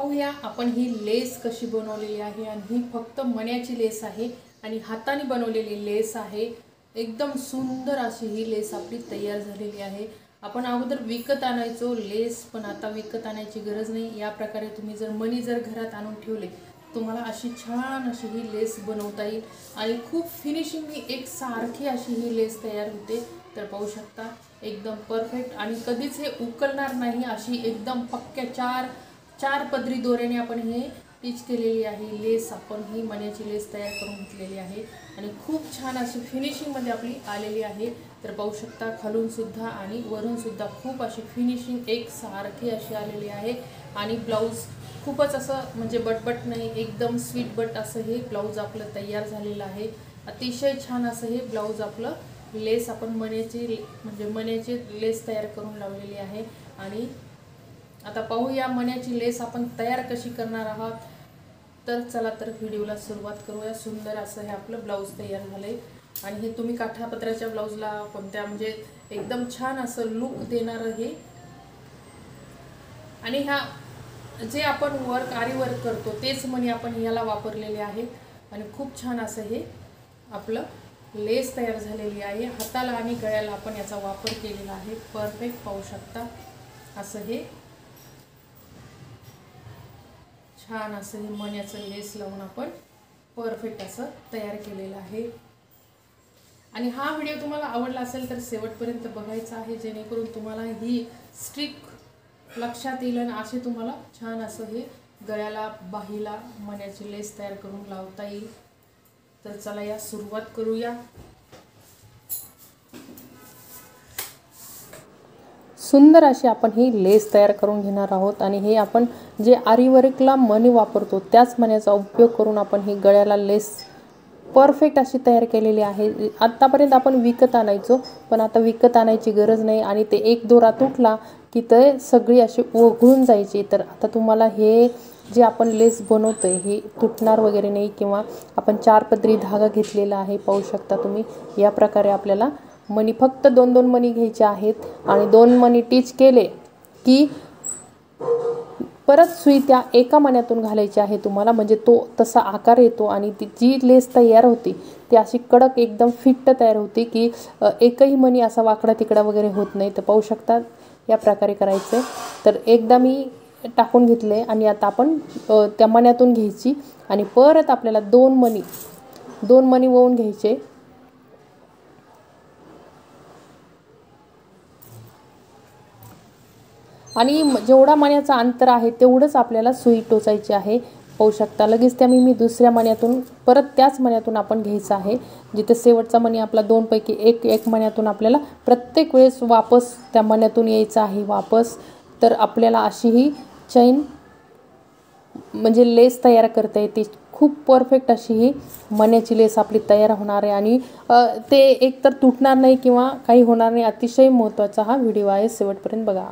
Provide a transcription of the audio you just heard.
पाहूया आपण ही लेस कशी बनवलेली आहे। आणि ही फक्त मण्याची लेस आहे आणि हाताने बनवलेली लेस आहे। एकदम सुंदर अशी ही लेस आपली तयार झालेली आहे। आपण अगोदर विकत आणायचो लेस, पण आता विकत आणायची गरज नाही। या प्रकारे तुम्ही जर मणी घरात आणून ठेवले, तुम्हाला अशी छान अशी ही लेस बनवता येईल आणि खूप फिनिशिंगनी एक सारखी अशी ही लेस तयार होते। तर पाहू शकता एकदम परफेक्ट आणि कधीच हे उकलणार नाही अशी एकदम पक्क्या चार पदरी दोऱ्याने आपण हे टिच केलेली आहे लेस। आपण ही मण्याची लेस तयार करून घेतलेली आहे आणि खूप छान अशी फिनिशिंग मध्ये आपली आलेली आहे। तर पाहू शकता खालून सुद्धा आणि वरून सुद्धा खूप अशी फिनिशिंग एक सारखी अशी आलेली आहे। आणि ब्लाउज खूपच असं म्हणजे बटबट नाही, एकदम स्वीट बट असं हे ब्लाउज आपलं तयार झालेलं आहे। अतिशय छान असं हे ब्लाउज आपलं लेस आपण मण्याची लेस तयार करून लावलेली आहे। आणि आता पाहूया मण्याची लेस आपण तयार कशी करणार आहात। तर चला तर व्हिडिओला सुरुवात करूया। सुंदर असं हे आपलं ब्लाउज तयार झाले आणि हे तुम्ही काठापदराच्या ब्लाउजला कोणत्या म्हणजे एकदम छान असं लुक देणार हे। आणि ह्या जे आपण आरी वर्क करतो तेच मणी आपण याला वापरलेले आहेत आणि खूप छान असं हे आपलं लेस तयार झालेली आहे। हाताला आणि गळ्याला आपण याचा वापर केलेला आहे। परफेक्ट पाहू शकता असं हे छान असं हे मण्याचं लेस लावून आपण परफेक्ट असं तयार केलेलं आहे। आणि हा व्हिडिओ तुम्हाला आवडला असेल तर शेवटपर्यंत बघायचा आहे, जेणेकरून तुम्हाला ही स्ट्रिक लक्षात येईल आणि असे तुम्हाला छान असं हे गळ्याला बाहीला मण्याची लेस तयार करून लावता येईल। तर चला या सुरुवात करूया। सुंदर अशी आपण ही लेस तयार करून घेणार आहोत आणि हे आपण जे आरी वर्कला मणी वापरतो त्याच मण्याचा उपयोग करून आपण ही गळ्याला लेस परफेक्ट अशी तयार केलेली आहे। आतापर्यंत आपण विकत आणायचो, पण आता विकत आणायची गरज नाही आणि ते एक दोरा तुटला की ते सगळी अशी ओघळून जायची। तर आता तुम्हाला हे जे आपण लेस बनवतोय हे तुटणार वगैरे नाही, किंवा आपण 4 पदरी धागा घेतलेला आहे। पाहू शकता तुम्ही या प्रकारे आपल्याला मणी फक्त 2-2 मणी घ्यायचे आहेत आणि 2 मणी टिच केले की परत सुई त्या एका मण्यातून घालायची आहे तुम्हाला, म्हणजे तो तसा आकार येतो आणि ती जी लेस तयार होती ती अशी कडक एकदम फिट्ट तयार होती की एकही मणी असा वाकडा तिकडा वगैरे होत नाही। तर पाहू शकता या प्रकारे करायचं। तर एकदा मी टाकून घेतले आणि आता आपण त्या मण्यातून घ्यायची आणि परत आपल्याला 2 मणी वळून घ्यायचे आणि जेवढा मण्याचा अंतर आहे तेवढंच आपल्याला सुई टोचायची आहे। पाहू शकता लगेच त्या मी दुसऱ्या मण्यातून परत त्याच मण्यातून आपण घ्यायचं आहे। जिथे शेवटचा मणी आपला 2 पैकी एक मण्यातून आपल्याला प्रत्येक वेळेस वापस त्या मण्यातून यायचं आहे वापस। तर आपल्याला अशी ही चैन म्हणजे लेस तयार करता येते। खूप परफेक्ट अशी ही मण्याची लेस आपली तयार होणार आहे आणि ते एकतर तुटणार नाही किंवा काही होणार नाही। अतिशय महत्त्वाचा हा व्हिडिओ आहे, शेवटपर्यंत बघा।